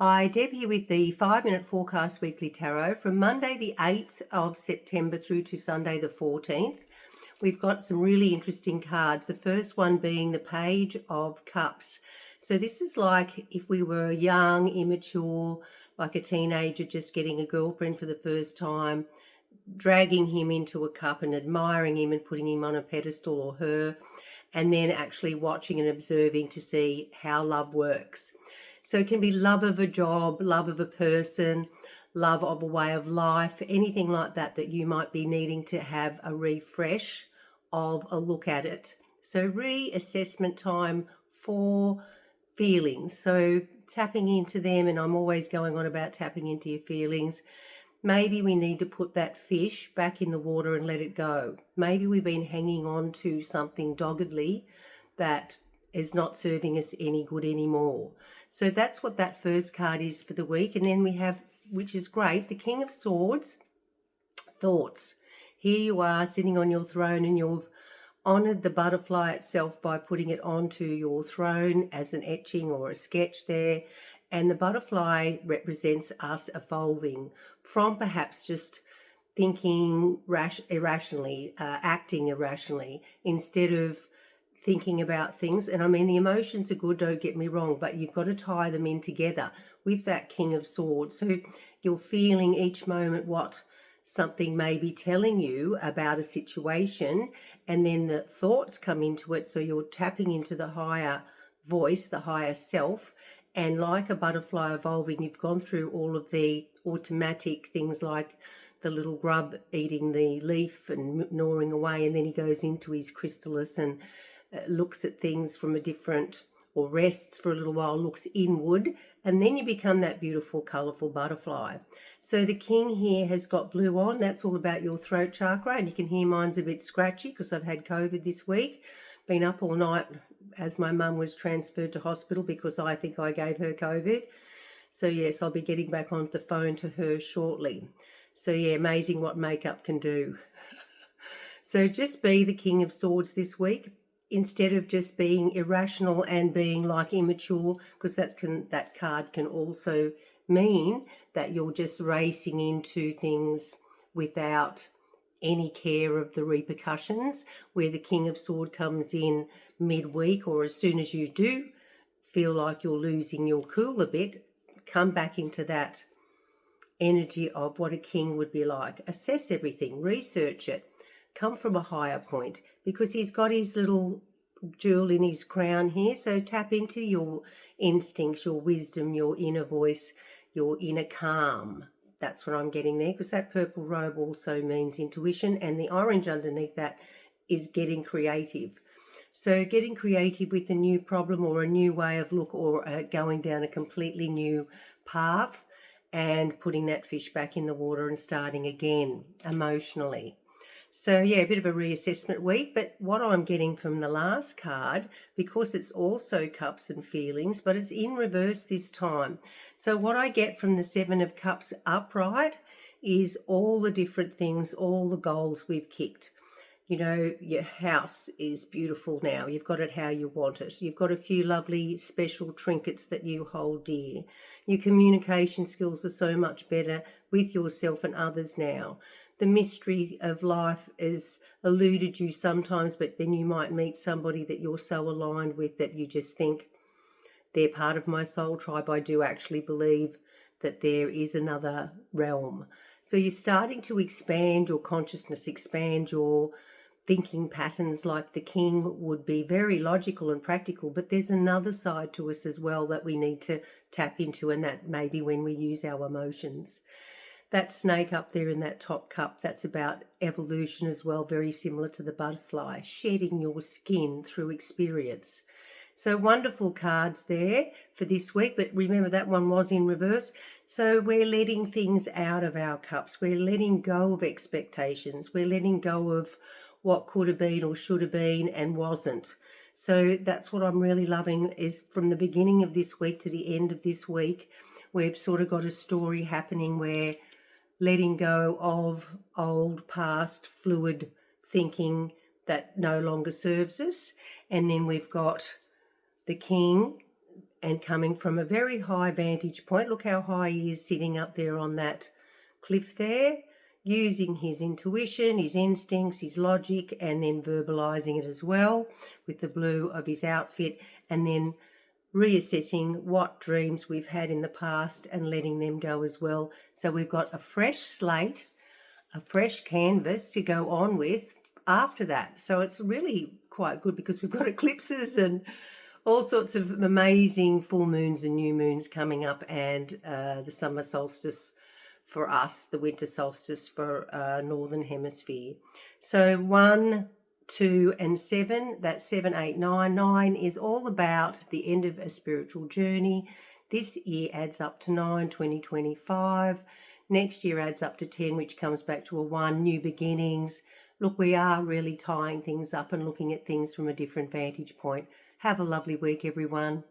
Hi, Deb here with the 5-minute forecast weekly tarot from Monday the 8th of September through to Sunday the 14th. We've got some really interesting cards. The first one being the Page of Cups. So this is like if we were young, immature, like a teenager just getting a girlfriend for the first time, dragging him into a cup and admiring him and putting him on a pedestal or her, and then actually watching and observing to see how love works. So it can be love of a job, love of a person, love of a way of life, anything like that that you might be needing to have a refresh of a look at it. So reassessment time for feelings. So tapping into them, and I'm always going on about tapping into your feelings. Maybe we need to put that fish back in the water and let it go. Maybe we've been hanging on to something doggedly that is not serving us any good anymore. So that's what that first card is for the week. And then we have, which is great, the King of Swords, thoughts. Here you are sitting on your throne and you've honoured the butterfly itself by putting it onto your throne as an etching or a sketch there. And the butterfly represents us evolving from perhaps just thinking irrationally, acting irrationally, instead of thinking about things. And I mean, the emotions are good, don't get me wrong, but you've got to tie them in together with that King of Swords. So you're feeling each moment what something may be telling you about a situation, and then the thoughts come into it. So you're tapping into the higher voice, the higher self. And like a butterfly evolving, you've gone through all of the automatic things like the little grub eating the leaf and gnawing away, and then he goes into his chrysalis and looks at things from a different, or rests for a little while, looks inward, and then you become that beautiful, colourful butterfly. So the King here has got blue on. That's all about your throat chakra, and you can hear mine's a bit scratchy because I've had COVID this week. Been up all night as my mum was transferred to hospital because I think I gave her COVID. So yes, I'll be getting back on the phone to her shortly. So yeah, amazing what makeup can do. So just be the King of Swords this week, instead of just being irrational and being like immature, because that card can also mean that you're just racing into things without any care of the repercussions, where the King of Swords comes in midweek, or as soon as you do feel like you're losing your cool a bit, come back into that energy of what a king would be like. Assess everything, research it, come from a higher point, because he's got his little jewel in his crown here. So tap into your instincts, your wisdom, your inner voice, your inner calm. That's what I'm getting there, because that purple robe also means intuition, and the orange underneath that is getting creative. So getting creative with a new problem or a new way of look, or going down a completely new path, and putting that fish back in the water and starting again emotionally. So yeah, a bit of a reassessment week, but what I'm getting from the last card, because it's also cups and feelings, but it's in reverse this time. So what I get from the 7 of Cups upright is all the different things, all the goals we've kicked. You know, your house is beautiful now. You've got it how you want it. You've got a few lovely special trinkets that you hold dear. Your communication skills are so much better with yourself and others now. The mystery of life has eluded you sometimes, but then you might meet somebody that you're so aligned with that you just think, they're part of my soul tribe. I do actually believe that there is another realm. So you're starting to expand your consciousness, expand your thinking patterns. Like the King would be very logical and practical, but there's another side to us as well that we need to tap into, and that may be when we use our emotions. That snake up there in that top cup, that's about evolution as well, very similar to the butterfly, shedding your skin through experience. So wonderful cards there for this week, but remember that one was in reverse. So we're letting things out of our cups. We're letting go of expectations. We're letting go of what could have been or should have been and wasn't. So that's what I'm really loving, is from the beginning of this week to the end of this week, we've sort of got a story happening where letting go of old, past, fluid thinking that no longer serves us. And then we've got the King and coming from a very high vantage point. Look how high he is sitting up there on that cliff there, using his intuition, his instincts, his logic, and then verbalizing it as well with the blue of his outfit, and then reassessing what dreams we've had in the past and letting them go as well. So we've got a fresh slate, a fresh canvas to go on with after that. So it's really quite good because we've got eclipses and all sorts of amazing full moons and new moons coming up, and the summer solstice for us, the winter solstice for Northern Hemisphere. So 1, 2, and 7, that's 7, 8, 9. 9 is all about the end of a spiritual journey. This year adds up to 9, 2025. Next year adds up to 10, which comes back to a 1, new beginnings. Look, we are really tying things up and looking at things from a different vantage point. Have a lovely week, everyone.